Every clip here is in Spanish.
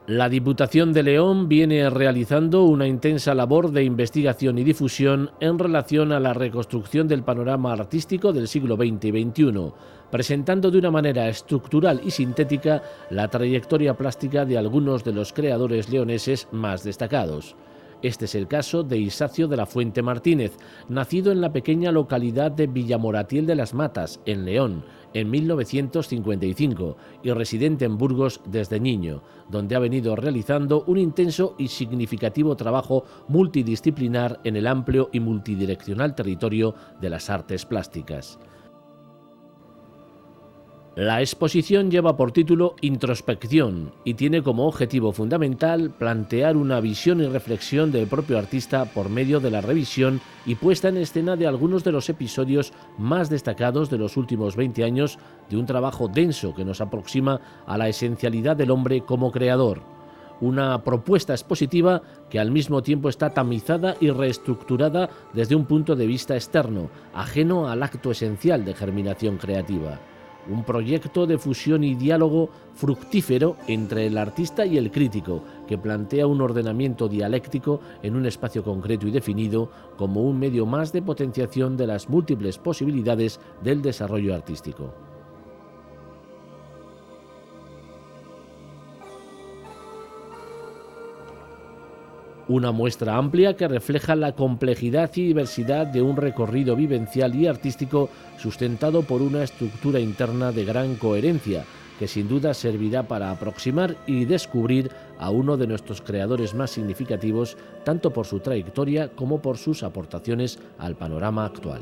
La Diputación de León viene realizando una intensa labor de investigación y difusión en relación a la reconstrucción del panorama artístico del siglo XX y XXI, presentando de una manera estructural y sintética la trayectoria plástica de algunos de los creadores leoneses más destacados. Este es el caso de Isacio de la Fuente Martínez, nacido en la pequeña localidad de Villamoratiel de las Matas, en León, en 1955 y residente en Burgos desde niño, donde ha venido realizando un intenso y significativo trabajo multidisciplinar en el amplio y multidireccional territorio de las artes plásticas. La exposición lleva por título Introspección y tiene como objetivo fundamental plantear una visión y reflexión del propio artista por medio de la revisión y puesta en escena de algunos de los episodios más destacados de los últimos 20 años de un trabajo denso que nos aproxima a la esencialidad del hombre como creador. Una propuesta expositiva que al mismo tiempo está tamizada y reestructurada desde un punto de vista externo, ajeno al acto esencial de germinación creativa. Un proyecto de fusión y diálogo fructífero entre el artista y el crítico, que plantea un ordenamiento dialéctico en un espacio concreto y definido como un medio más de potenciación de las múltiples posibilidades del desarrollo artístico. Una muestra amplia que refleja la complejidad y diversidad de un recorrido vivencial y artístico sustentado por una estructura interna de gran coherencia, que sin duda servirá para aproximar y descubrir a uno de nuestros creadores más significativos, tanto por su trayectoria como por sus aportaciones al panorama actual.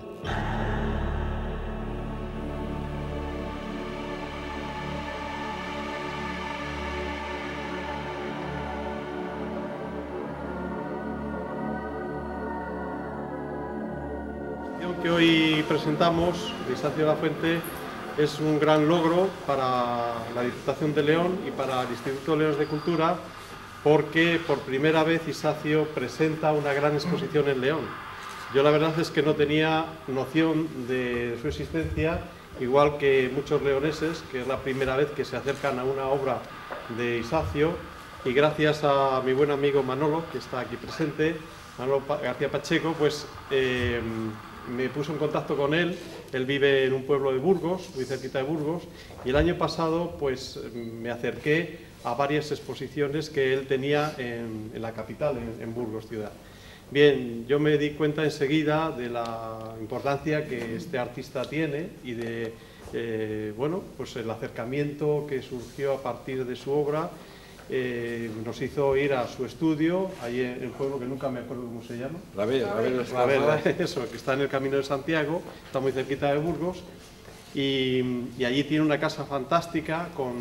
Que hoy presentamos de Isacio de la Fuente es un gran logro para la Diputación de León y para el Instituto Leones de Cultura, porque por primera vez Isacio presenta una gran exposición en León. Yo la verdad es que no tenía noción de su existencia, igual que muchos leoneses, que es la primera vez que se acercan a una obra de Isacio, y gracias a mi buen amigo Manolo, que está aquí presente, Manolo García Pacheco, pues me puso en contacto con él. Él vive en un pueblo de Burgos, muy cerquita de Burgos, y el año pasado pues me acerqué a varias exposiciones que él tenía en la capital, en Burgos ciudad. Bien, yo me di cuenta enseguida de la importancia que este artista tiene y de bueno, pues el acercamiento que surgió a partir de su obra. Nos hizo ir a su estudio, ahí en el pueblo que nunca me acuerdo cómo se llama. Eso, que está en el Camino de Santiago, está muy cerquita de Burgos, y allí tiene una casa fantástica con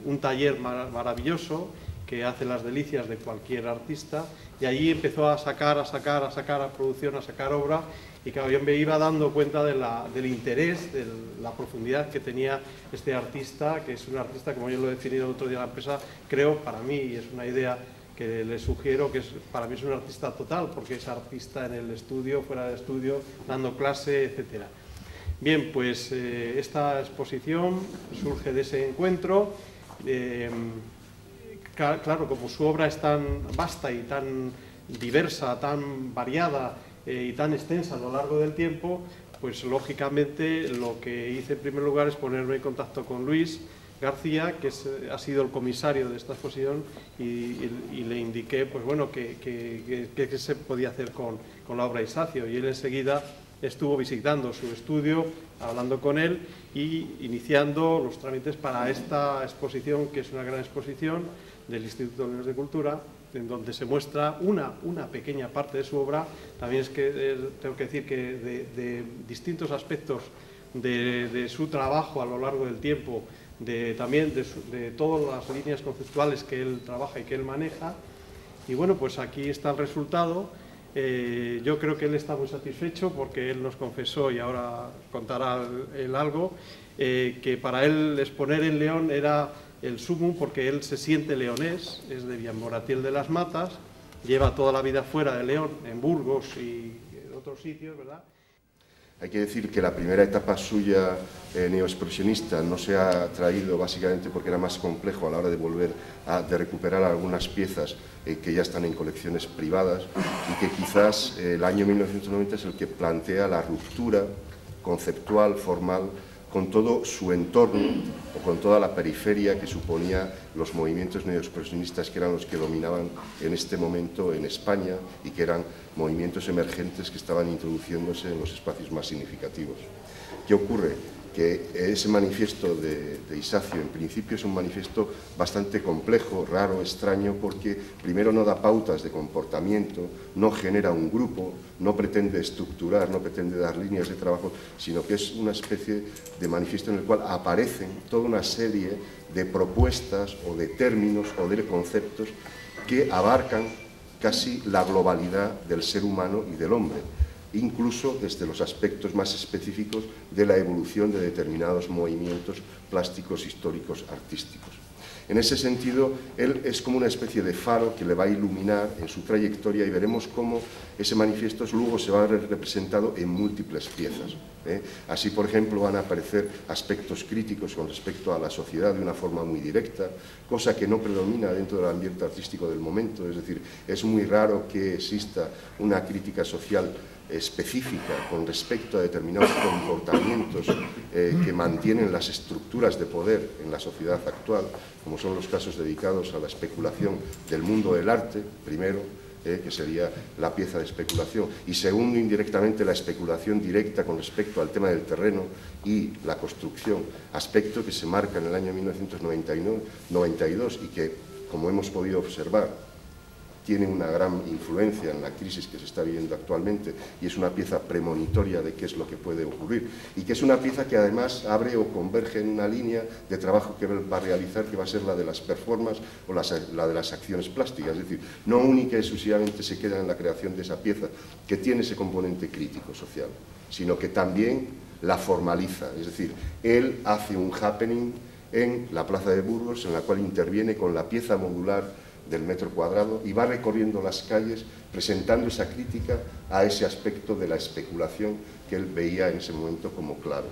un taller maravilloso que hace las delicias de cualquier artista, y allí empezó a sacar producción, a sacar obra, y claro, yo me iba dando cuenta del interés, de la profundidad que tenía este artista, que es un artista, como yo lo he definido el otro día en la empresa, creo, para mí, y es una idea que le sugiero, que para mí es un artista total, porque es artista en el estudio, fuera del estudio, dando clase, etcétera. Bien, pues esta exposición surge de ese encuentro. Claro, como su obra es tan vasta y tan diversa, tan variada y tan extensa a lo largo del tiempo, pues lógicamente lo que hice en primer lugar es ponerme en contacto con Luis García, que ha sido el comisario de esta exposición, y le indiqué pues bueno, qué se podía hacer con la obra de Isacio, y él enseguida estuvo visitando su estudio, hablando con él y iniciando los trámites para esta exposición, que es una gran exposición del Instituto Leones de Cultura, en donde se muestra una pequeña parte de su obra. También es que tengo que decir que de distintos aspectos de su trabajo a lo largo del tiempo, también de todas las líneas conceptuales que él trabaja y que él maneja. Y bueno, pues aquí está el resultado. Yo creo que él está muy satisfecho, porque él nos confesó, y ahora contará él algo, que para él exponer en León era el sumum, porque él se siente leonés, es de Villamoratiel de las Matas, lleva toda la vida fuera de León, en Burgos y en otros sitios, ¿verdad? Hay que decir que la primera etapa suya neoexpresionista no se ha traído básicamente porque era más complejo a la hora de recuperar algunas piezas que ya están en colecciones privadas, y que quizás el año 1990 es el que plantea la ruptura conceptual, formal, con todo su entorno o con toda la periferia que suponía los movimientos neoexpresionistas, que eran los que dominaban en este momento en España y que eran movimientos emergentes que estaban introduciéndose en los espacios más significativos. ¿Qué ocurre? Que ese manifiesto de Isacio, en principio, es un manifiesto bastante complejo, raro, extraño, porque primero no da pautas de comportamiento, no genera un grupo, no pretende estructurar, no pretende dar líneas de trabajo, sino que es una especie de manifiesto en el cual aparecen toda una serie de propuestas o de términos o de conceptos que abarcan casi la globalidad del ser humano y del hombre, incluso desde los aspectos más específicos de la evolución de determinados movimientos plásticos, históricos, artísticos. En ese sentido, él es como una especie de faro que le va a iluminar en su trayectoria, y veremos cómo ese manifiesto luego se va a ver representado en múltiples piezas. Así, por ejemplo, van a aparecer aspectos críticos con respecto a la sociedad de una forma muy directa, cosa que no predomina dentro del ambiente artístico del momento. Es decir, es muy raro que exista una crítica social específica con respecto a determinados comportamientos que mantienen las estructuras de poder en la sociedad actual, como son los casos dedicados a la especulación del mundo del arte, primero, que sería la pieza de especulación, y segundo, indirectamente, la especulación directa con respecto al tema del terreno y la construcción, aspecto que se marca en el año 1992 y que, como hemos podido observar, tiene una gran influencia en la crisis que se está viviendo actualmente, y es una pieza premonitoria de qué es lo que puede ocurrir, y que es una pieza que además abre o converge en una línea de trabajo que va a realizar, que va a ser la de las performances o la de las acciones plásticas. Es decir, no única y exclusivamente se queda en la creación de esa pieza que tiene ese componente crítico social, sino que también la formaliza. Es decir, él hace un happening en la Plaza de Burgos, en la cual interviene con la pieza modular del metro cuadrado y va recorriendo las calles presentando esa crítica a ese aspecto de la especulación que él veía en ese momento como claro.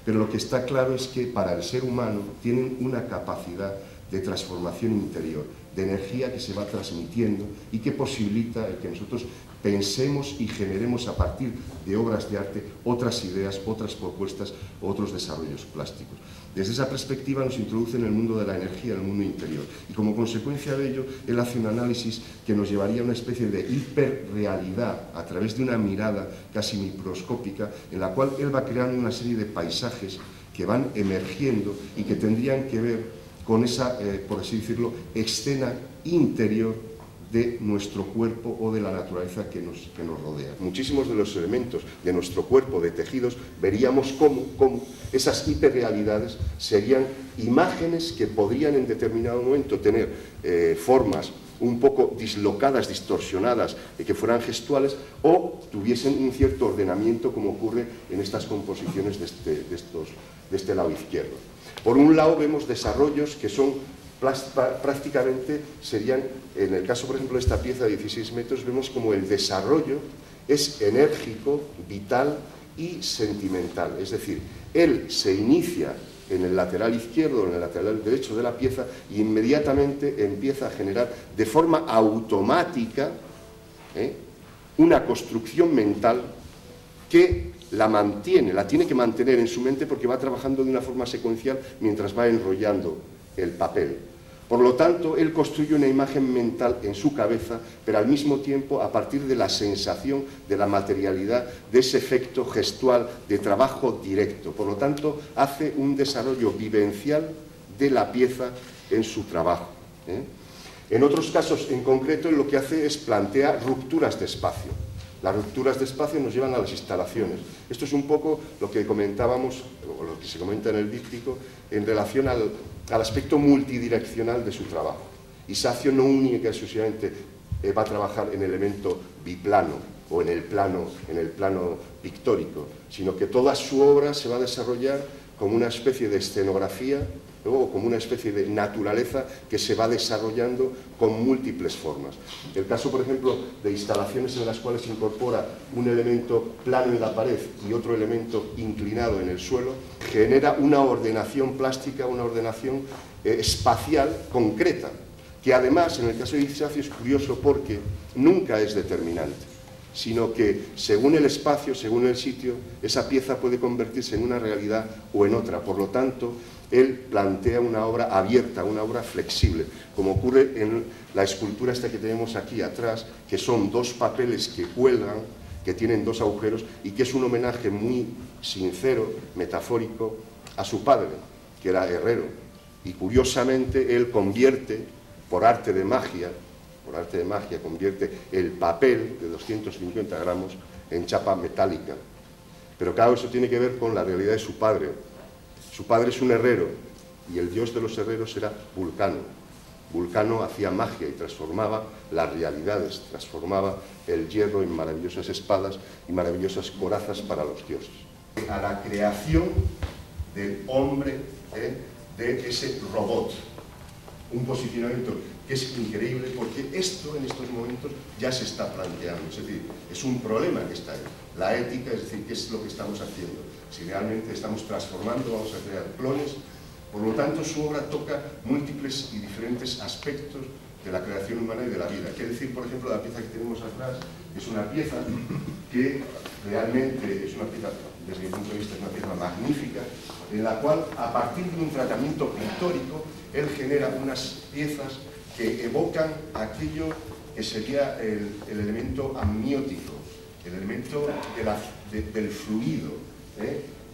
Pero lo que está claro es que para el ser humano tienen una capacidad de transformación interior, de energía que se va transmitiendo y que posibilita el que nosotros pensemos y generemos a partir de obras de arte otras ideas, otras propuestas, otros desarrollos plásticos. Desde esa perspectiva nos introduce en el mundo de la energía, en el mundo interior, y como consecuencia de ello él hace un análisis que nos llevaría a una especie de hiperrealidad a través de una mirada casi microscópica, en la cual él va creando una serie de paisajes que van emergiendo y que tendrían que ver con esa, por así decirlo, escena interior de nuestro cuerpo o de la naturaleza que nos rodea. Muchísimos de los elementos de nuestro cuerpo, de tejidos, veríamos cómo esas hiperrealidades serían imágenes que podrían en determinado momento tener formas un poco dislocadas, distorsionadas, que fueran gestuales o tuviesen un cierto ordenamiento, como ocurre en estas composiciones de este lado izquierdo. Por un lado vemos desarrollos que son prácticamente serían, en el caso por ejemplo de esta pieza de 16 metros, vemos como el desarrollo es enérgico, vital y sentimental. Es decir, él se inicia en el lateral izquierdo o en el lateral derecho de la pieza y inmediatamente empieza a generar de forma automática una construcción mental que la mantiene, la tiene que mantener en su mente, porque va trabajando de una forma secuencial mientras va enrollando el papel. Por lo tanto, él construye una imagen mental en su cabeza, pero al mismo tiempo a partir de la sensación de la materialidad, de ese efecto gestual de trabajo directo. Por lo tanto, hace un desarrollo vivencial de la pieza en su trabajo. En otros casos, en concreto, lo que hace es plantear rupturas de espacio. Las rupturas de espacio nos llevan a las instalaciones. Esto es un poco lo que comentábamos, o lo que se comenta en el díptico, en relación al aspecto multidireccional de su trabajo. Isacio no única y exclusivamente va a trabajar en el elemento biplano o en el plano pictórico, sino que toda su obra se va a desarrollar como una especie de escenografía o como una especie de naturaleza que se va desarrollando con múltiples formas. El caso, por ejemplo, de instalaciones en las cuales se incorpora un elemento plano en la pared y otro elemento inclinado en el suelo, genera una ordenación plástica, una ordenación espacial concreta, que además, en el caso de Icsacio, es curioso porque nunca es determinante, sino que según el espacio, según el sitio, esa pieza puede convertirse en una realidad o en otra. Por lo tanto, él plantea una obra abierta, una obra flexible, como ocurre en la escultura esta que tenemos aquí atrás, que son dos papeles que cuelgan, que tienen dos agujeros, y que es un homenaje muy sincero, metafórico, a su padre, que era herrero. Y curiosamente, él convierte, por arte de magia, convierte el papel de 250 gramos en chapa metálica. Pero claro, eso tiene que ver con la realidad de su padre. Su padre es un herrero y el dios de los herreros era Vulcano. Vulcano hacía magia y transformaba las realidades, transformaba el hierro en maravillosas espadas y maravillosas corazas para los dioses. A la creación del hombre, de ese robot. Un posicionamiento que es increíble porque esto en estos momentos ya se está planteando, es decir, es un problema que está ahí. La ética, es decir, ¿qué es lo que estamos haciendo? Si realmente estamos transformando, vamos a crear clones. Por lo tanto, su obra toca múltiples y diferentes aspectos de la creación humana y de la vida. Quiere decir, por ejemplo, la pieza que tenemos atrás es una pieza que realmente es una pieza, desde mi punto de vista, es una pieza magnífica, en la cual, a partir de un tratamiento pictórico, él genera unas piezas que evocan aquello que sería el elemento amniótico, el elemento del fluido,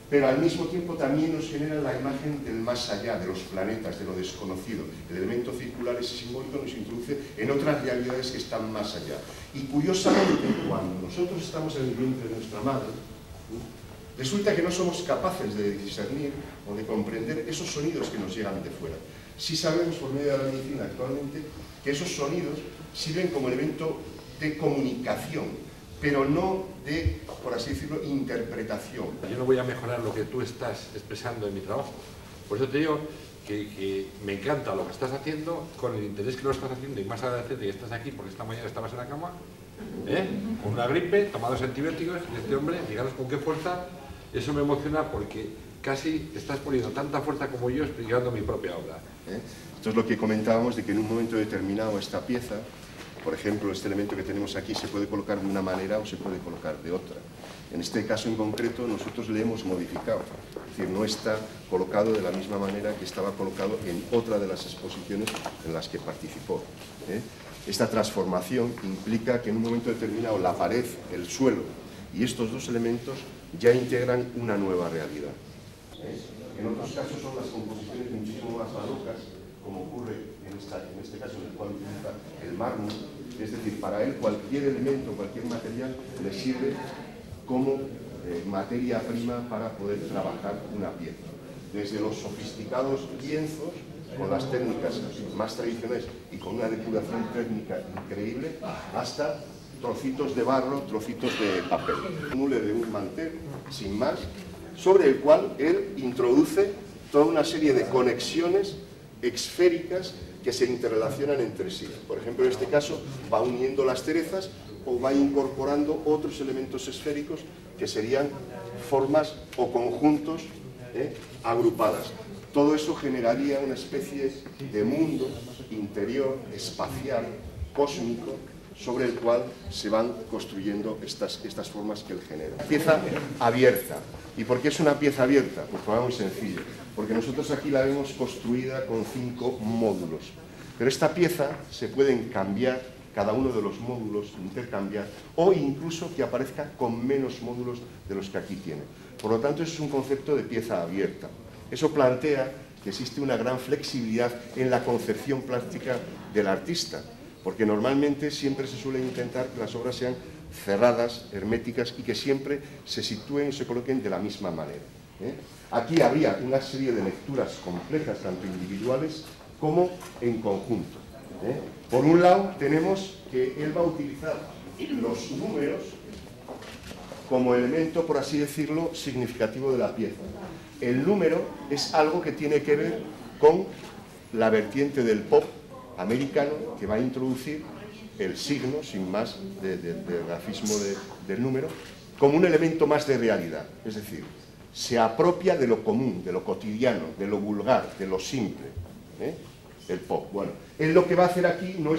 pero al mismo tiempo también nos genera la imagen del más allá, de los planetas, de lo desconocido. El elemento circular, ese simbólico, nos introduce en otras realidades que están más allá. Y curiosamente, cuando nosotros estamos en el vientre de nuestra madre, resulta que no somos capaces de discernir o de comprender esos sonidos que nos llegan de fuera. Sí sabemos por medio de la medicina actualmente que esos sonidos sirven como elemento de comunicación, pero no de, por así decirlo, interpretación. Yo no voy a mejorar lo que tú estás expresando en mi trabajo. Por eso te digo que me encanta lo que estás haciendo, con el interés que lo estás haciendo, y más agradecerte que estás aquí porque esta mañana estabas en la cama, con una gripe, tomados antibióticos, y este hombre, fijaros con qué fuerza. Eso me emociona porque casi estás poniendo tanta fuerza como yo explicando mi propia obra. Esto es lo que comentábamos, de que en un momento determinado esta pieza, por ejemplo, este elemento que tenemos aquí, se puede colocar de una manera o se puede colocar de otra. En este caso en concreto nosotros le hemos modificado, es decir, no está colocado de la misma manera que estaba colocado en otra de las exposiciones en las que participó. Esta transformación implica que en un momento determinado la pared, el suelo y estos dos elementos ya integran una nueva realidad. En otros casos son las composiciones muchísimo más barrocas, como ocurre en este caso en el cual utiliza el mármol. Es decir, para él cualquier elemento, cualquier material le sirve como materia prima para poder trabajar una pieza. Desde los sofisticados lienzos, con las técnicas más tradicionales y con una depuración técnica increíble, hasta trocitos de barro, trocitos de papel. Un hule de un mantel, sin más, sobre el cual él introduce toda una serie de conexiones esféricas que se interrelacionan entre sí. Por ejemplo, en este caso va uniendo las cerezas o va incorporando otros elementos esféricos que serían formas o conjuntos agrupadas. Todo eso generaría una especie de mundo interior, espacial, cósmico, sobre el cual se van construyendo estas formas que él genera. Pieza abierta. ¿Y por qué es una pieza abierta? Pues por algo muy sencillo. Porque nosotros aquí la vemos construida con 5 módulos. Pero esta pieza se pueden cambiar, cada uno de los módulos, intercambiar, o incluso que aparezca con menos módulos de los que aquí tiene. Por lo tanto, eso es un concepto de pieza abierta. Eso plantea que existe una gran flexibilidad en la concepción plástica del artista, porque normalmente siempre se suele intentar que las obras sean cerradas, herméticas, y que siempre se sitúen y se coloquen de la misma manera. Aquí habría una serie de lecturas complejas, tanto individuales como en conjunto. Por un lado, tenemos que él va a utilizar los números como elemento, por así decirlo, significativo de la pieza. El número es algo que tiene que ver con la vertiente del pop americano, que va a introducir el signo, sin más, del grafismo del número, como un elemento más de realidad. Es decir, se apropia de lo común, de lo cotidiano, de lo vulgar, de lo simple, el pop. Bueno, él lo que va a hacer aquí no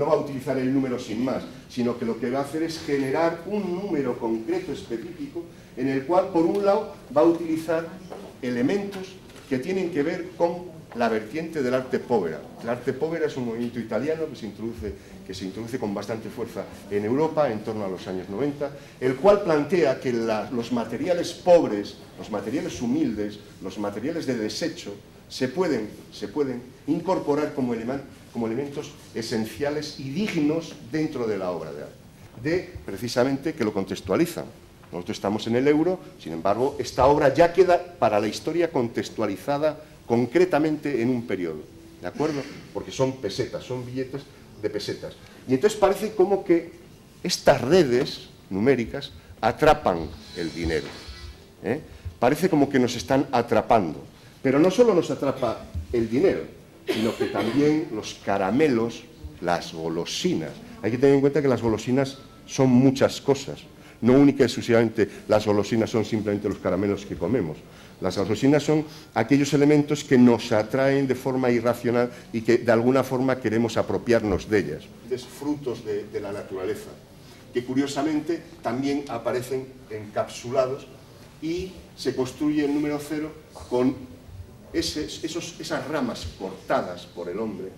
va a utilizar el número sin más, sino que lo que va a hacer es generar un número concreto, específico, en el cual, por un lado, va a utilizar elementos que tienen que ver con la vertiente del arte povera. El arte povera es un movimiento italiano que se introduce con bastante fuerza en Europa en torno a los años 90, el cual plantea que los materiales pobres, los materiales humildes, los materiales de desecho, se pueden incorporar como elementos esenciales y dignos dentro de la obra de arte, precisamente que lo contextualizan. Nosotros estamos en el euro, sin embargo, esta obra ya queda para la historia contextualizada concretamente en un periodo, ¿de acuerdo? Porque son pesetas, son billetes de pesetas. Y entonces parece como que estas redes numéricas atrapan el dinero, Parece como que nos están atrapando. Pero no solo nos atrapa el dinero, sino que también los caramelos, las golosinas. Hay que tener en cuenta que las golosinas son muchas cosas. No única y exclusivamente las golosinas son simplemente los caramelos que comemos. Las golosinas son aquellos elementos que nos atraen de forma irracional y que de alguna forma queremos apropiarnos de ellas. Es frutos de la naturaleza, que curiosamente también aparecen encapsulados y se construye el número 0 con esas ramas cortadas por el hombre,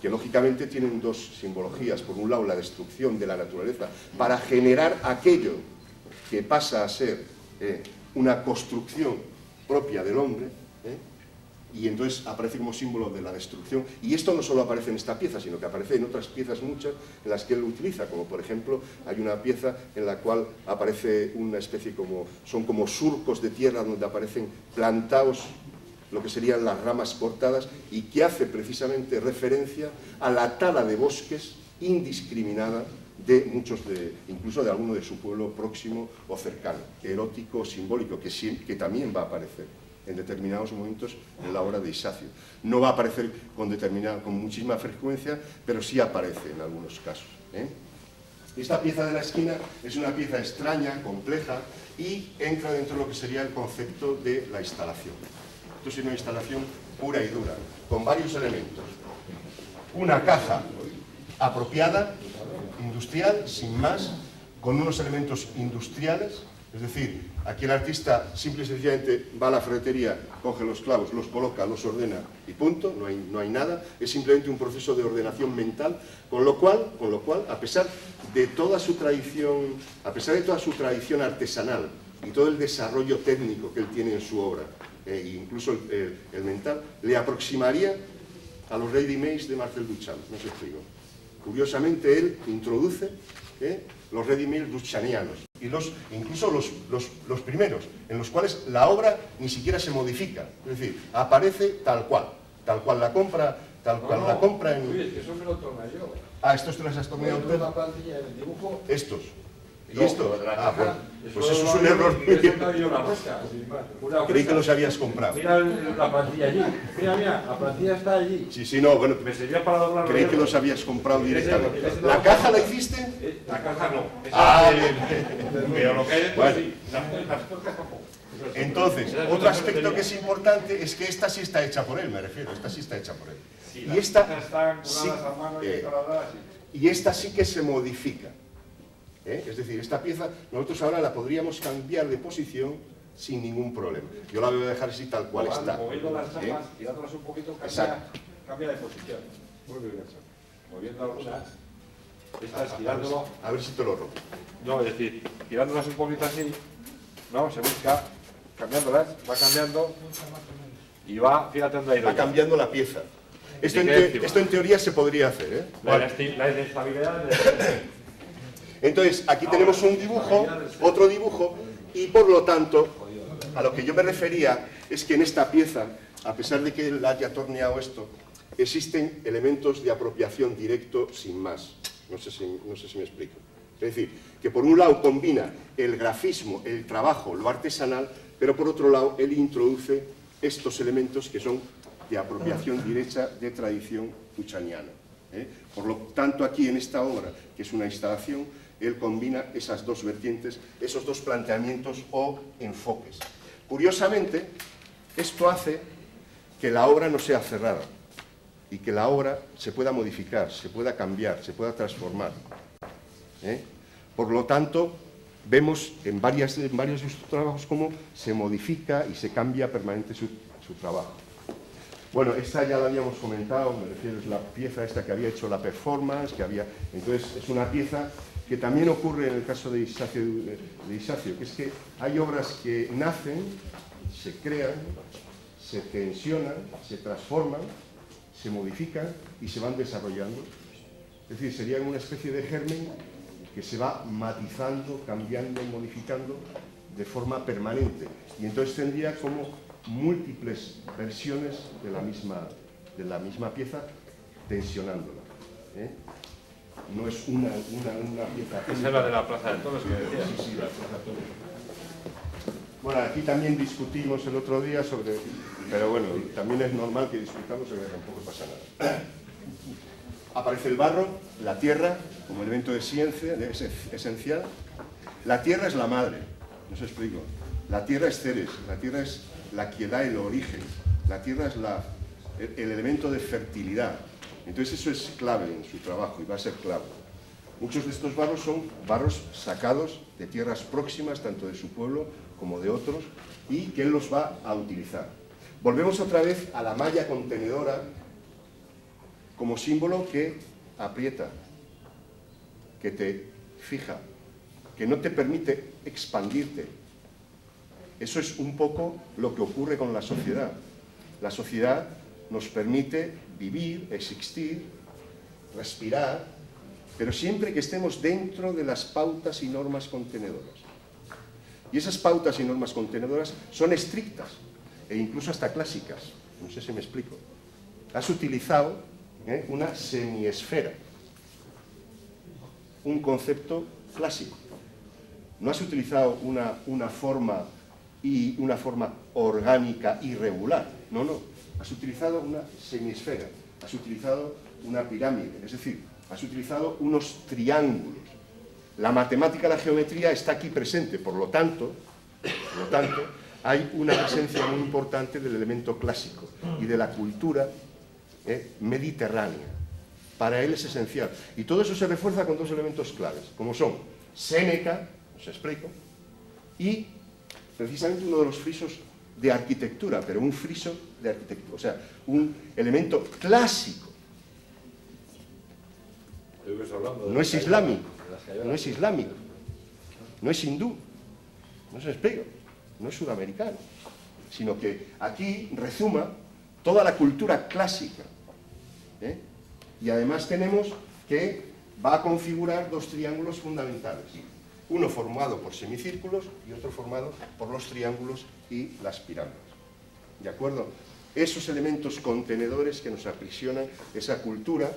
que lógicamente tienen dos simbologías. Por un lado, la destrucción de la naturaleza para generar aquello que pasa a ser una construcción propia del hombre, y entonces aparece como símbolo de la destrucción. Y esto no solo aparece en esta pieza, sino que aparece en otras piezas muchas en las que él lo utiliza, como por ejemplo hay una pieza en la cual aparece una especie son como surcos de tierra donde aparecen plantados lo que serían las ramas cortadas, y que hace precisamente referencia a la tala de bosques indiscriminada de muchos, incluso de alguno de su pueblo próximo o cercano, erótico, simbólico, que también va a aparecer en determinados momentos en la obra de Isacio. No va a aparecer con muchísima frecuencia, pero sí aparece en algunos casos. Esta pieza de la esquina es una pieza extraña, compleja, y entra dentro de lo que sería el concepto de la instalación. Esto es una instalación pura y dura, con varios elementos. Una caja apropiada, industrial, sin más, con unos elementos industriales. Es decir, aquí el artista simple y sencillamente va a la ferretería, coge los clavos, los coloca, los ordena y punto, no hay nada. Es simplemente un proceso de ordenación mental, con lo cual, a pesar de toda su tradición artesanal y todo el desarrollo técnico que él tiene en su obra, incluso el mental, le aproximaría a los ready-mades de Marcel Duchamp, no se explico. Curiosamente, él introduce los ready-mades duchampianos, y incluso los primeros, en los cuales la obra ni siquiera se modifica, es decir, aparece tal cual la compra, la compra en... Uy, es que eso me lo torna yo. Ah, ¿estos te los has tornado tú? La plantilla del dibujo... Estos. ¿Y no, esto? Bueno, pues eso es un error. Creí que los habías comprado. Mira la plantilla allí. Mira, la plantilla está allí. Sí, no, bueno. Me servía para doblar. Creí que los habías comprado directamente. ¿La caja la hiciste? La caja no. Pero lo que hay dentro sí. Entonces, otro aspecto que es importante es que esta sí está hecha por él, me refiero. Esta sí está hecha por él. Y esta sí, a mano y esta sí que se modifica. Es decir, esta pieza nosotros ahora la podríamos cambiar de posición sin ningún problema. Yo la voy a dejar así tal cual está. Moviendo las chapas, tirándolas un poquito, cambia de posición. Muy bien hecho. Moviendo algunas, estas tirándolo... A ver si te lo rompo. No, es decir, tirándolas un poquito así, no, se busca, cambiándolas, va cambiando y va, fíjate dónde ha ido. Va cambiando la pieza. Esto en teoría se podría hacer, La inestabilidad de... Entonces, aquí tenemos un dibujo, otro dibujo, y por lo tanto, a lo que yo me refería es que en esta pieza, a pesar de que él haya torneado esto, existen elementos de apropiación directo sin más. No sé si me explico. Es decir, que por un lado combina el grafismo, el trabajo, lo artesanal, pero por otro lado él introduce estos elementos que son de apropiación directa de tradición puchaniana. Por lo tanto, aquí en esta obra, que es una instalación, él combina esas dos vertientes, esos dos planteamientos o enfoques. Curiosamente, esto hace que la obra no sea cerrada y que la obra se pueda modificar, se pueda cambiar, se pueda transformar. Por lo tanto, vemos en varios de sus trabajos cómo se modifica y se cambia permanentemente su trabajo. Bueno, esta ya la habíamos comentado, me refiero, es la pieza esta que había hecho la performance, entonces es una pieza que también ocurre en el caso de Isacio, que es que hay obras que nacen, se crean, se tensionan, se transforman, se modifican y se van desarrollando. Es decir, serían una especie de germen que se va matizando, cambiando, modificando de forma permanente. Y entonces tendría como múltiples versiones de la misma pieza tensionándola. No es una pieza. Esa es la de la Plaza de Toros que decía. Sí, la Plaza de Toros. Bueno, aquí también discutimos el otro día sobre... Pero bueno, también es normal que discutamos sobre que tampoco pasa nada. Aparece el barro, la tierra, como elemento de ciencia, es esencial. La tierra es la madre, no os explico. La tierra es Ceres, la tierra es la que da el origen. La tierra es el elemento de fertilidad. Entonces eso es clave en su trabajo y va a ser clave. Muchos de estos barros son barros sacados de tierras próximas, tanto de su pueblo como de otros, y que él los va a utilizar. Volvemos otra vez a la malla contenedora como símbolo que aprieta, que te fija, que no te permite expandirte. Eso es un poco lo que ocurre con la sociedad. La sociedad nos permite vivir, existir, respirar, pero siempre que estemos dentro de las pautas y normas contenedoras. Y esas pautas y normas contenedoras son estrictas e incluso hasta clásicas. No sé si me explico. Has utilizado una semiesfera, un concepto clásico. No has utilizado una forma orgánica irregular. No, no. Has utilizado una semiesfera, has utilizado una pirámide, es decir, has utilizado unos triángulos. La matemática, la geometría está aquí presente, por lo tanto, hay una presencia muy importante del elemento clásico y de la cultura mediterránea. Para él es esencial. Y todo eso se refuerza con dos elementos claves, como son Séneca, os explico, y precisamente uno de los frisos de arquitectura, pero un friso de arquitectura, o sea, un elemento clásico. No es islámico, no es islámico, no es hindú, no se explica, no es sudamericano, sino que aquí rezuma toda la cultura clásica. Y además tenemos que va a configurar dos triángulos fundamentales. Uno formado por semicírculos y otro formado por los triángulos y las pirámides. ¿De acuerdo? Esos elementos contenedores que nos aprisionan, esa cultura,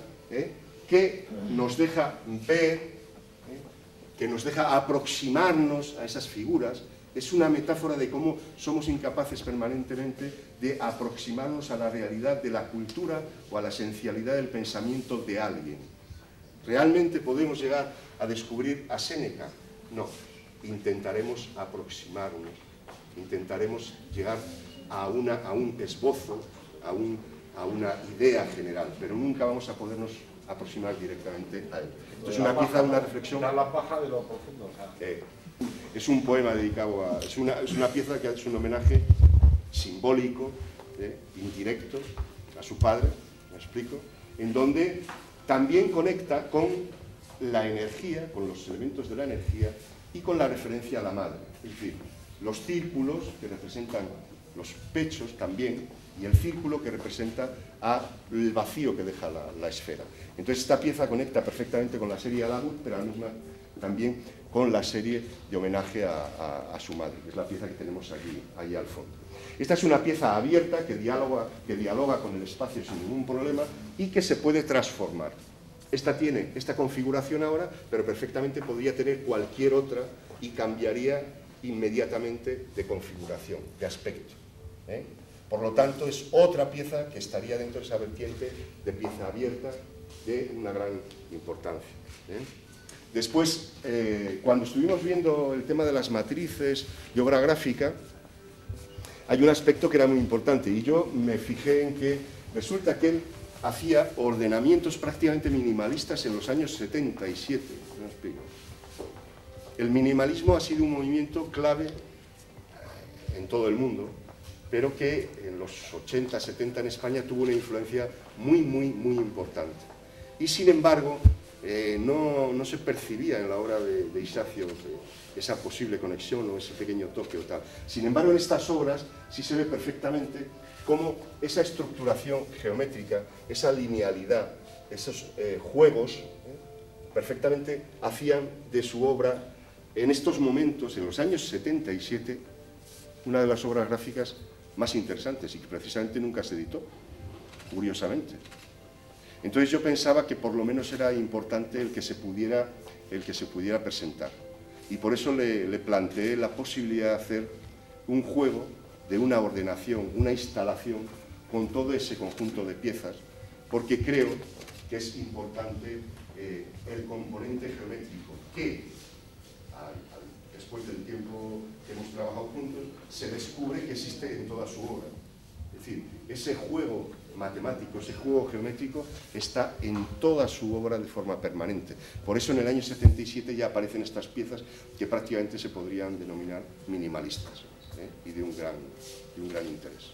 que nos deja ver, que nos deja aproximarnos a esas figuras, es una metáfora de cómo somos incapaces permanentemente de aproximarnos a la realidad de la cultura o a la esencialidad del pensamiento de alguien. ¿Realmente podemos llegar a descubrir a Séneca? No, intentaremos aproximarnos, intentaremos llegar a un esbozo, a una idea general, pero nunca vamos a podernos aproximar directamente a él. Esto es una pieza, una reflexión. La baja de lo profundo. O sea. Es un poema dedicado a... Es una pieza que es un homenaje simbólico, indirecto, a su padre, me explico, en donde también conecta con la energía, con los elementos de la energía y con la referencia a la madre. Es decir, los círculos que representan los pechos también y el círculo que representa el vacío que deja la esfera. Entonces esta pieza conecta perfectamente con la serie Adabut, pero también con la serie de homenaje a su madre, que es la pieza que tenemos allí al fondo. Esta es una pieza abierta que dialoga con el espacio sin ningún problema y que se puede transformar. Esta tiene esta configuración ahora, pero perfectamente podría tener cualquier otra y cambiaría inmediatamente de configuración, de aspecto. Por lo tanto, es otra pieza que estaría dentro de esa vertiente de pieza abierta de una gran importancia. Después, cuando estuvimos viendo el tema de las matrices y obra gráfica, hay un aspecto que era muy importante y yo me fijé en que resulta que él hacía ordenamientos prácticamente minimalistas en los años 77. ¿Me explico? El minimalismo ha sido un movimiento clave en todo el mundo, pero que en los 80, 70 en España tuvo una influencia muy importante. Y sin embargo, no se percibía en la obra de Isacio esa posible conexión o ese pequeño toque o tal. Sin embargo, en estas obras sí se ve perfectamente cómo esa estructuración geométrica, esa linealidad, esos juegos, perfectamente hacían de su obra, en estos momentos, en los años 77, una de las obras gráficas más interesantes y que precisamente nunca se editó, curiosamente. Entonces yo pensaba que por lo menos era importante el que se pudiera presentar. Y por eso le planteé la posibilidad de hacer un juego de una ordenación, una instalación con todo ese conjunto de piezas, porque creo que es importante el componente geométrico que, después del tiempo que hemos trabajado juntos, se descubre que existe en toda su obra. Es decir, ese juego matemático, ese juego geométrico está en toda su obra de forma permanente. Por eso en el año 77 ya aparecen estas piezas que prácticamente se podrían denominar minimalistas y de un gran interés.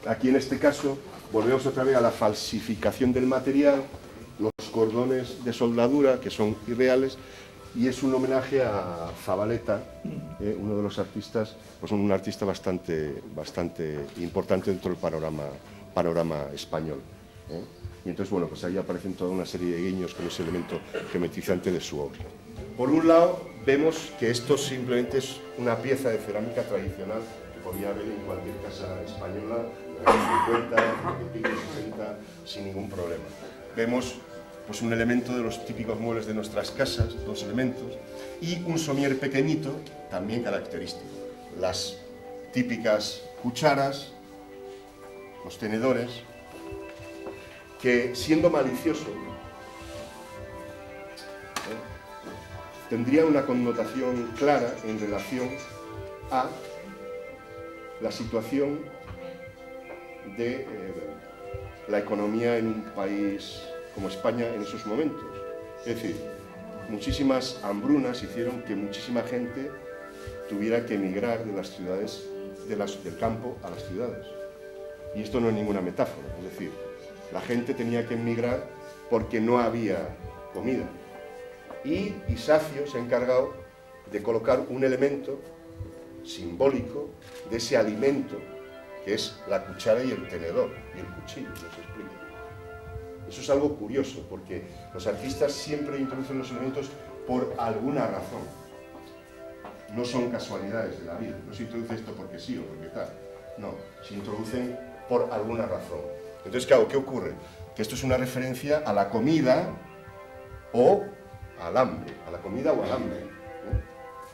Aquí en este caso volvemos otra vez a la falsificación del material, los cordones de soldadura que son irreales, y es un homenaje a Zabaleta, uno de los artistas, pues un artista bastante importante dentro del panorama español. Y entonces, bueno, pues ahí aparecen toda una serie de guiños con ese elemento geometrizante de su obra. Por un lado, vemos que esto simplemente es una pieza de cerámica tradicional que podía haber en cualquier casa española, en los años 50, 60, sin ningún problema. Vemos pues un elemento de los típicos muebles de nuestras casas, dos elementos, y un somier pequeñito, también característico. Las típicas cucharas, los tenedores, que siendo malicioso, tendrían una connotación clara en relación a la situación de la economía en un país como España en esos momentos. Es decir, muchísimas hambrunas hicieron que muchísima gente tuviera que emigrar de las ciudades, del campo a las ciudades. Y esto no es ninguna metáfora, es decir, la gente tenía que emigrar porque no había comida. Y Isacio se ha encargado de colocar un elemento simbólico de ese alimento, que es la cuchara y el tenedor, y el cuchillo, no se explica. Eso es algo curioso, porque los artistas siempre introducen los elementos por alguna razón. No son casualidades de la vida, no se introduce esto porque sí o porque tal. No, se introducen por alguna razón. Entonces, claro, ¿qué ocurre? Que esto es una referencia a la comida o al hambre, a la comida o al hambre.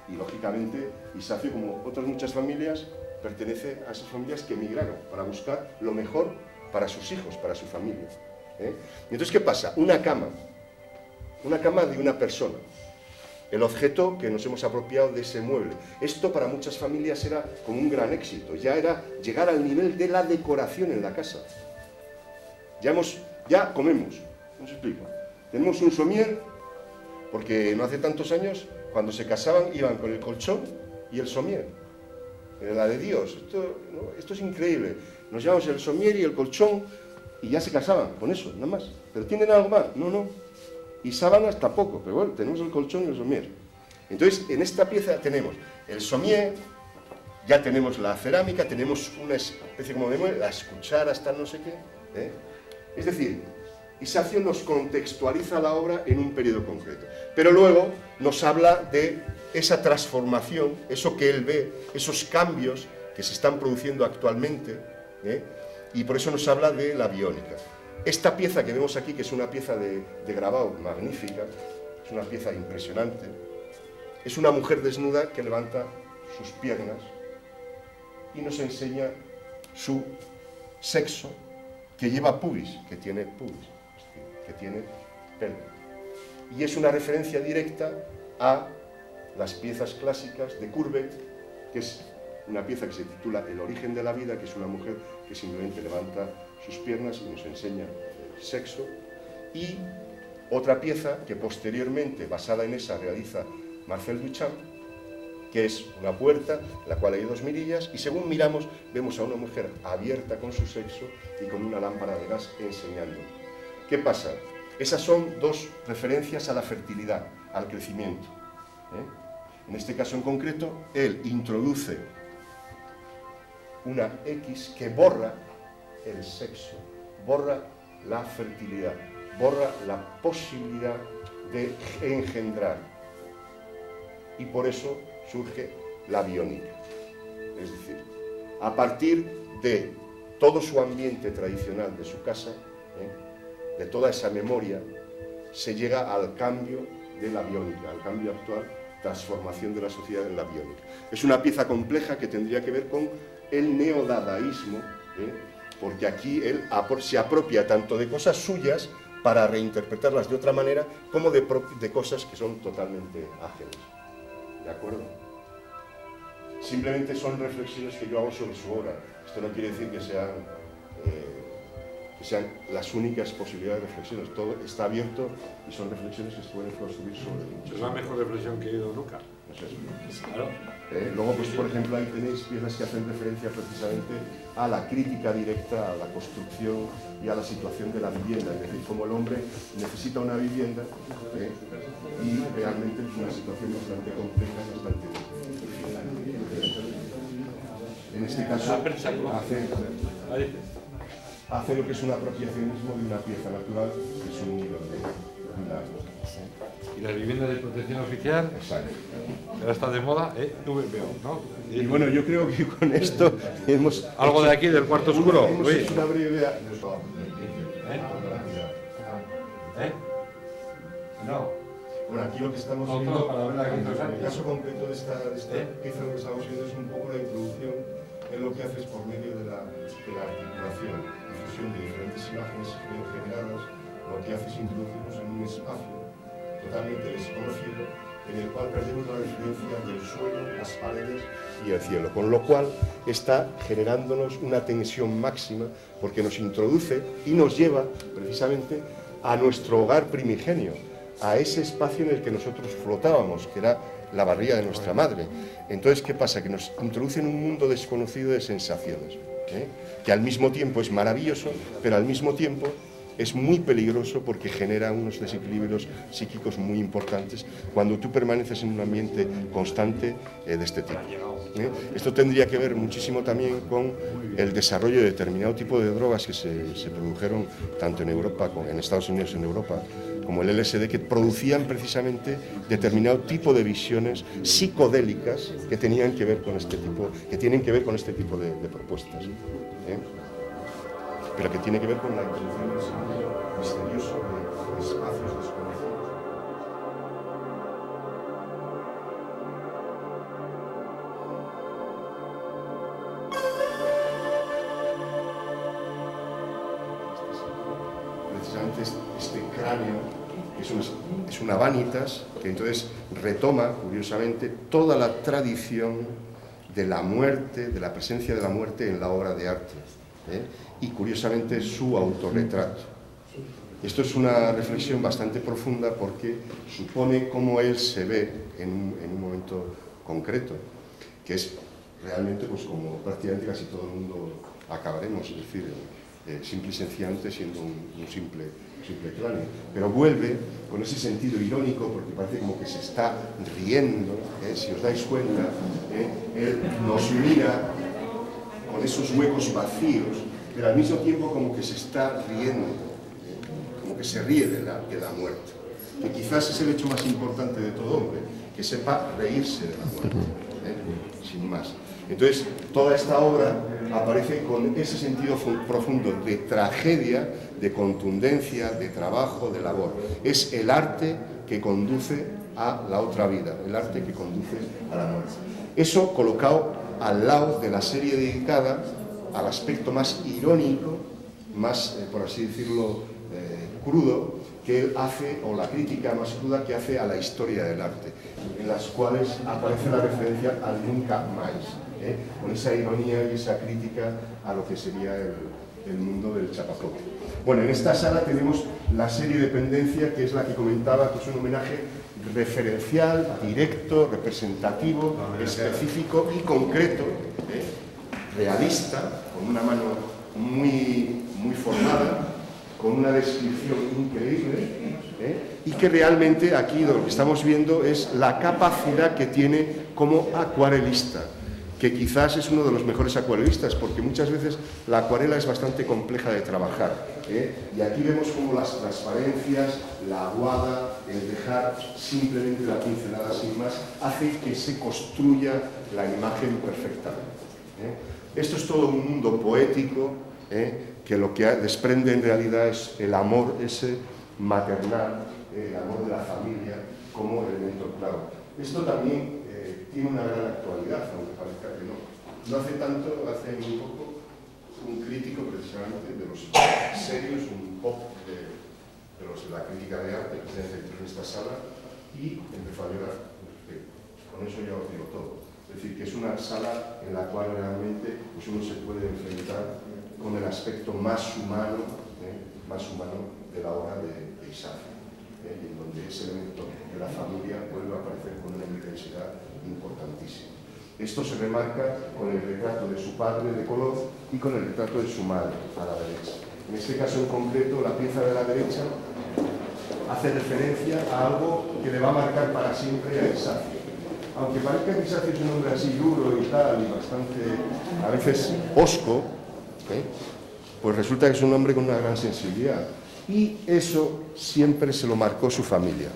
Y lógicamente, Isacio, como otras muchas familias, pertenece a esas familias que emigraron para buscar lo mejor para sus hijos, para su familia. Entonces, ¿qué pasa? Una cama de una persona, el objeto que nos hemos apropiado de ese mueble. Esto para muchas familias era como un gran éxito, ya era llegar al nivel de la decoración en la casa. Ya comemos, no os explico. Tenemos un somier, porque no hace tantos años, cuando se casaban, iban con el colchón y el somier. La de Dios, esto es increíble. Nos llevamos el somier y el colchón y ya se casaban con eso, nada más. ¿Pero tienen algo más? No. Y sábanas tampoco, pero bueno, tenemos el colchón y el somier. Entonces, en esta pieza tenemos el somier, ya tenemos la cerámica, tenemos una especie como de mueble, las cucharas, tal, no sé qué. Es decir, Isacio nos contextualiza la obra en un periodo concreto, pero luego nos habla de esa transformación, eso que él ve, esos cambios que se están produciendo actualmente, y por eso nos habla de la biónica. Esta pieza que vemos aquí, que es una pieza de grabado magnífica, es una pieza impresionante, es una mujer desnuda que levanta sus piernas y nos enseña su sexo, que lleva pubis, que tiene pelo. Y es una referencia directa a las piezas clásicas de Courbet, que es una pieza que se titula El origen de la vida, que es una mujer que simplemente levanta sus piernas y nos enseña el sexo, y otra pieza que posteriormente, basada en esa, realiza Marcel Duchamp, que es una puerta en la cual hay dos mirillas, y según miramos vemos a una mujer abierta con su sexo y con una lámpara de gas enseñando. ¿Qué pasa? Esas son dos referencias a la fertilidad, al crecimiento. En este caso en concreto, él introduce una X que borra el sexo, borra la fertilidad, borra la posibilidad de engendrar. Y por eso surge la biónica. Es decir, a partir de todo su ambiente tradicional de su casa, de toda esa memoria, se llega al cambio de la biónica, al cambio actual, transformación de la sociedad en la biónica. Es una pieza compleja que tendría que ver con el neodadaísmo, porque aquí él se apropia tanto de cosas suyas para reinterpretarlas de otra manera, como de cosas que son totalmente ajenas. ¿De acuerdo? Simplemente son reflexiones que yo hago sobre su obra. Esto no quiere decir que sean las únicas posibilidades de reflexiones. Todo está abierto y son reflexiones que se pueden construir sobre muchas. Es la mejor reflexión que he oído nunca. Claro. Luego, pues, por ejemplo, ahí tenéis piezas que hacen referencia precisamente a la crítica directa a la construcción y a la situación de la vivienda, es decir, cómo el hombre necesita una vivienda y realmente es una situación bastante compleja y bastante difícil. En este caso, hace lo que es un apropiacionismo de una pieza natural, que es un hilo de una... ¿Y las viviendas de protección oficial? Exacto. Ahora está de moda, VPO, ¿no? Y bueno, yo creo que con esto hemos... ¿Algo de aquí, del cuarto oscuro? Hemos hecho una breve... No. Bueno, aquí lo que estamos No, viendo, para ver aquí, el caso concreto de esta pieza, lo que estamos viendo es un poco la introducción en lo que haces por medio de la articulación, difusión de diferentes imágenes generadas. Lo que haces es introducirnos en un espacio totalmente desconocido, en el cual perdemos la referencia del suelo, las paredes y el cielo, con lo cual está generándonos una tensión máxima, porque nos introduce y nos lleva precisamente a nuestro hogar primigenio, a ese espacio en el que nosotros flotábamos, que era la barriga de nuestra madre. Entonces, ¿qué pasa? Que nos introduce en un mundo desconocido de sensaciones, que al mismo tiempo es maravilloso, pero al mismo tiempo es muy peligroso, porque genera unos desequilibrios psíquicos muy importantes cuando tú permaneces en un ambiente constante de este tipo. Esto tendría que ver muchísimo también con el desarrollo de determinado tipo de drogas que se produjeron tanto en Europa, en Estados Unidos y en Europa, como el LSD, que producían precisamente determinado tipo de visiones psicodélicas que tenían que ver con este tipo, que tienen que ver con este tipo de propuestas. Pero que tiene que ver con la introducción del sentido misterioso de espacios desconocidos. Precisamente este cráneo es una vanitas que entonces retoma, curiosamente, toda la tradición de la muerte, de la presencia de la muerte en la obra de arte. Y curiosamente su autorretrato. Esto es una reflexión bastante profunda, porque supone cómo él se ve en un momento concreto, que es realmente, pues, como prácticamente casi todo el mundo acabaremos, es decir, simple y sencillamente siendo un simple cráneo, pero vuelve con ese sentido irónico, porque parece como que se está riendo, si os dais cuenta, él nos mira con esos huecos vacíos, pero al mismo tiempo como que se está riendo, como que se ríe de la muerte, que quizás es el hecho más importante de todo hombre, que sepa reírse de la muerte, sin más. Entonces, toda esta obra aparece con ese sentido profundo de tragedia, de contundencia, de trabajo, de labor. Es el arte que conduce a la otra vida, el arte que conduce a la muerte. Eso colocado al lado de la serie dedicada al aspecto más irónico, más, por así decirlo, crudo, que él hace, o la crítica más cruda que hace a la historia del arte, en las cuales aparece la referencia al nunca más, con esa ironía y esa crítica a lo que sería el mundo del chapapote. Bueno, en esta sala tenemos la serie de pendencia, que es la que comentaba, que es un homenaje referencial, directo, representativo, específico y concreto, realista, con una mano muy formada, con una descripción increíble, y que realmente aquí lo que estamos viendo es la capacidad que tiene como acuarelista, que quizás es uno de los mejores acuarelistas, porque muchas veces la acuarela es bastante compleja de trabajar, y aquí vemos como las transparencias, la aguada, el dejar simplemente la pincelada sin más, hace que se construya la imagen perfectamente. Esto es todo un mundo poético, que lo que desprende en realidad es el amor ese maternal, el amor de la familia como elemento clave. Esto también tiene una gran actualidad, aunque parezca que no. No hace tanto, hace muy poco, un crítico precisamente de los serios, un pop de los de la crítica de arte que se entró en esta sala y empezó a llorar. Con eso ya os digo todo. Es decir, que es una sala en la cual realmente pues uno se puede enfrentar con el aspecto más humano de la obra de Isacio, en donde ese elemento de la familia vuelve a aparecer con una intensidad importantísima. Esto se remarca con el retrato de su padre de color y con el retrato de su madre a la derecha. En este caso en concreto, la pieza de la derecha hace referencia a algo que le va a marcar para siempre a Isacio. Aunque parezca que Isacio es un hombre así duro y tal, y bastante, a veces, hosco, pues resulta que es un hombre con una gran sensibilidad. Y eso siempre se lo marcó su familia.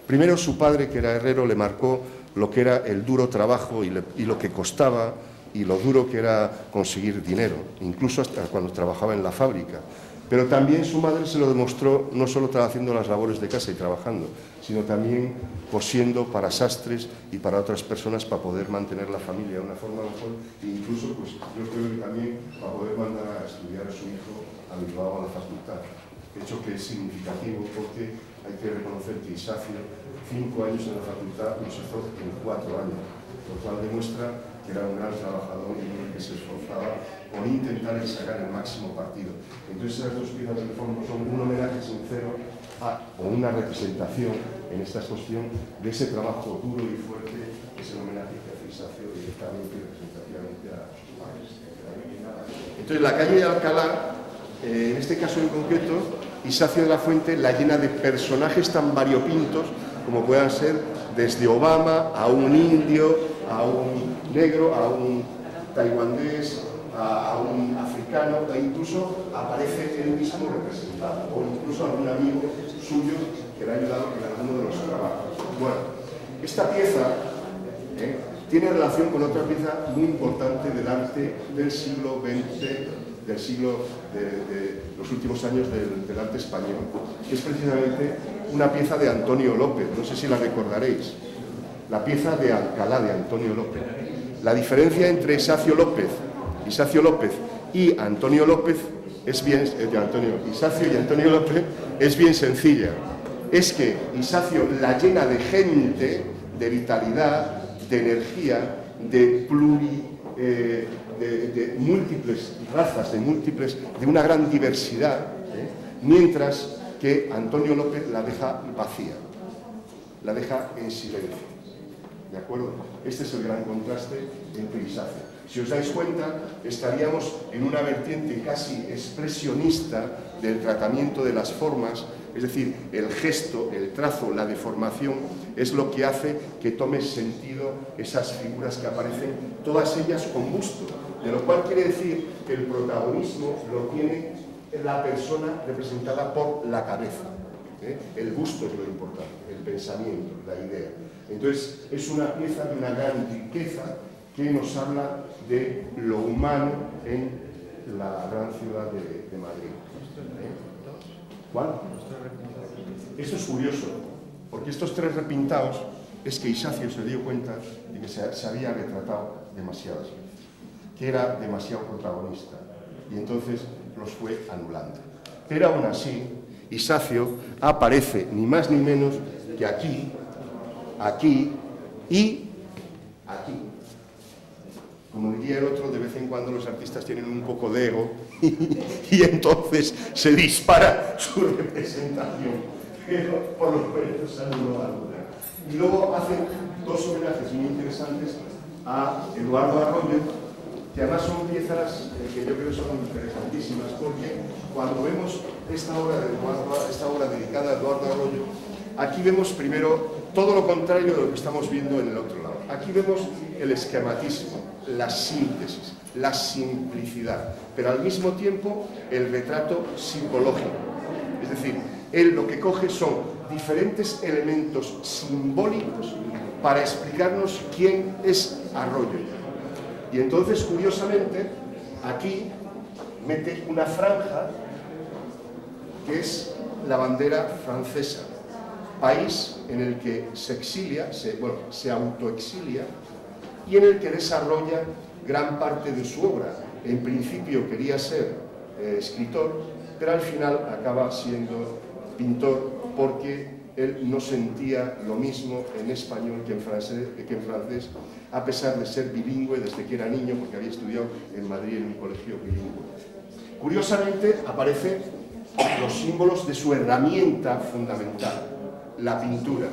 Primero su padre, que era herrero, le marcó lo que era el duro trabajo y lo que costaba y lo duro que era conseguir dinero, incluso hasta cuando trabajaba en la fábrica. Pero también su madre se lo demostró no solo haciendo las labores de casa y trabajando, sino también cosiendo para sastres y para otras personas para poder mantener la familia de una forma mejor, e incluso pues, yo creo que también para poder mandar a estudiar a su hijo a Bilbao a la facultad. Hecho que es significativo porque hay que reconocer que Isacio 5 años en la facultad los hizo en 4 años, lo cual demuestra que era un gran trabajador y uno que se esforzaba por intentar sacar el máximo partido. Entonces esas dos piezas de fondo son un homenaje sincero o una representación en esta exposición de ese trabajo duro y fuerte, que es el homenaje que hace Isacio directamente y representativamente a sus padres. Entonces la calle de Alcalá, en este caso en concreto, Isacio de la Fuente la llena de personajes tan variopintos como puedan ser desde Obama a un indio, a un negro, a un taiwanés, a un africano, e incluso aparece él mismo representado, o incluso algún amigo suyo que le ha ayudado en alguno de los trabajos. Bueno, esta pieza tiene relación con otra pieza muy importante del arte del siglo XX, del siglo de los últimos años del arte español, que es precisamente una pieza de Antonio López, no sé si la recordaréis, la pieza de Alcalá de Antonio López. La diferencia entre Isacio López y Antonio López es bien, Isacio y Antonio López es bien sencilla. Es que Isacio la llena de gente, de vitalidad, de energía, de múltiples razas, de una gran diversidad, mientras que Antonio López la deja vacía, la deja en silencio. ¿De acuerdo? Este es el gran contraste entre Isacio. Si os dais cuenta, estaríamos en una vertiente casi expresionista del tratamiento de las formas, es decir, el gesto, el trazo, la deformación, es lo que hace que tome sentido esas figuras que aparecen, todas ellas con busto, de lo cual quiere decir que el protagonismo lo tiene la persona representada por la cabeza. El busto es lo importante, el pensamiento, la idea. Entonces, es una pieza de una gran riqueza que nos habla de lo humano en la gran ciudad de Madrid. ¿Cuál? Esto es curioso. porque estos tres repintados es que Isacio se dio cuenta de que se había retratado demasiadas veces, que era demasiado protagonista, y entonces los fue anulando. Pero aún así, Isacio aparece ni más ni menos que aquí, aquí y aquí. Como diría el otro, de vez en cuando los artistas tienen un poco de ego y entonces se dispara su representación, pero por lo menos saludo a alguna. Y luego hacen dos homenajes muy interesantes a Eduardo Arroyo, que además son piezas que yo creo son interesantísimas, porque cuando vemos esta obra dedicada a Eduardo Arroyo, aquí vemos primero todo lo contrario de lo que estamos viendo en el otro lado. Aquí vemos el esquematismo, la síntesis, la simplicidad, pero al mismo tiempo el retrato psicológico. Es decir, él lo que coge son diferentes elementos simbólicos para explicarnos quién es Arroyo. Y entonces, curiosamente, aquí mete una franja que es la bandera francesa, país en el que se exilia, se autoexilia, y en el que desarrolla gran parte de su obra. En principio quería ser escritor, pero al final acaba siendo pintor porque él no sentía lo mismo en español que en francés, a pesar de ser bilingüe desde que era niño, porque había estudiado en Madrid en un colegio bilingüe. Curiosamente aparecen los símbolos de su herramienta fundamental, la pintura.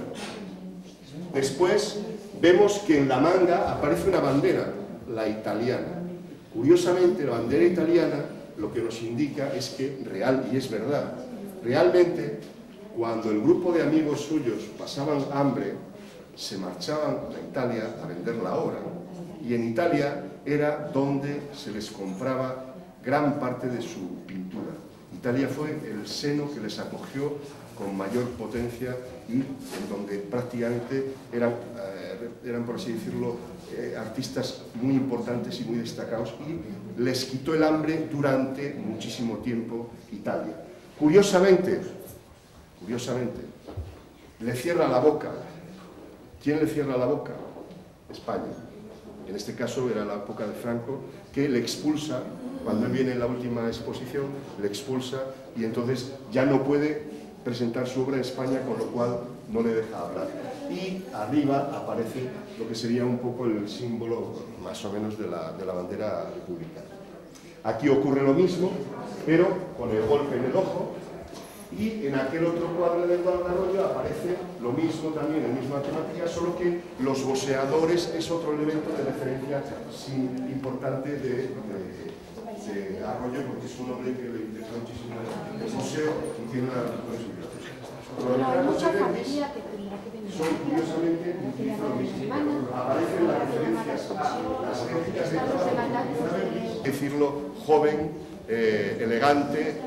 Después vemos que en la manga aparece una bandera, la italiana. Curiosamente, la bandera italiana lo que nos indica es que, y es verdad, realmente cuando el grupo de amigos suyos pasaban hambre, se marchaban a Italia a vender la obra. Y en Italia era donde se les compraba gran parte de su pintura. Italia fue el seno que les acogió con mayor potencia y en donde prácticamente eran por así decirlo, artistas muy importantes y muy destacados, y les quitó el hambre durante muchísimo tiempo Italia. Curiosamente, le cierra la boca. ¿Quién le cierra la boca? España. En este caso era la época de Franco, que le expulsa, cuando él viene en la última exposición, le expulsa y entonces ya no puede presentar su obra en España, con lo cual no le deja hablar. Y arriba aparece lo que sería un poco el símbolo, más o menos, de la bandera republicana. Aquí ocurre lo mismo, pero con el golpe en el ojo, y en aquel otro cuadro de Eduardo Arroyo aparece lo mismo también, la misma temática, solo que los boxeadores es otro elemento de referencia importante de Arroyo, porque es un hombre que le interesa muchísimo el boxeo y tiene una son curiosamente utilizan lo mismo. Aparecen las referencias a las técnicas de decirlo joven, elegante,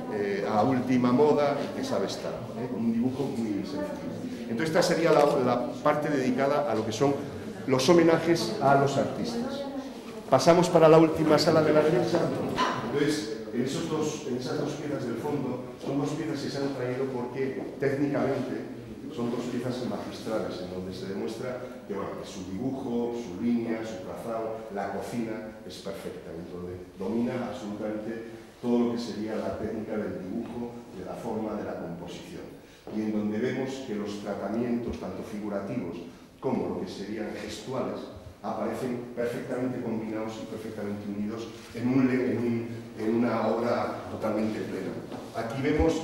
a última moda, que sabe estar. Un dibujo muy sencillo. Entonces esta sería la parte dedicada a lo que son los homenajes a los artistas. Pasamos para la última sala de la derecha. Entonces, en esas dos piezas del fondo, son dos piezas que se han traído porque técnicamente son dos piezas magistrales, en donde se demuestra que, bueno, que su dibujo, su línea, su trazado, la cocina es perfecta, en donde domina absolutamente todo lo que sería la técnica del dibujo, de la forma, de la composición. Y en donde vemos que los tratamientos, tanto figurativos como lo que serían gestuales, aparecen perfectamente combinados y perfectamente unidos en una obra totalmente plena. Aquí vemos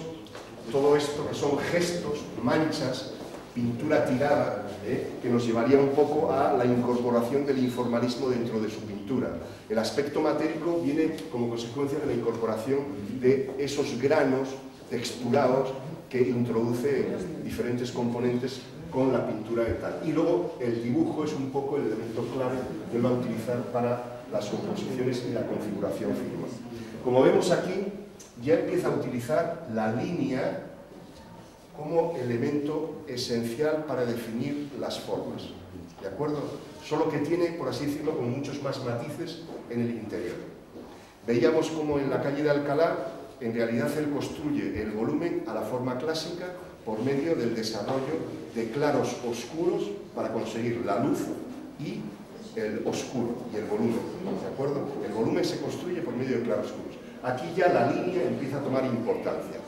todo esto que son gestos, manchas, pintura tirada, que nos llevaría un poco a la incorporación del informalismo dentro de su pintura. El aspecto matérico viene como consecuencia de la incorporación de esos granos texturados que introduce diferentes componentes con la pintura de tal. Y luego el dibujo es un poco el elemento clave que él va a utilizar para las composiciones y la configuración firma. Como vemos aquí, ya empieza a utilizar la línea como elemento esencial para definir las formas, ¿de acuerdo? Solo que tiene, por así decirlo, con muchos más matices en el interior. Veíamos como en la calle de Alcalá, en realidad él construye el volumen a la forma clásica, por medio del desarrollo de claros oscuros para conseguir la luz y el oscuro y el volumen, ¿de acuerdo? El volumen se construye por medio de claroscuros. Aquí ya la línea empieza a tomar importancia.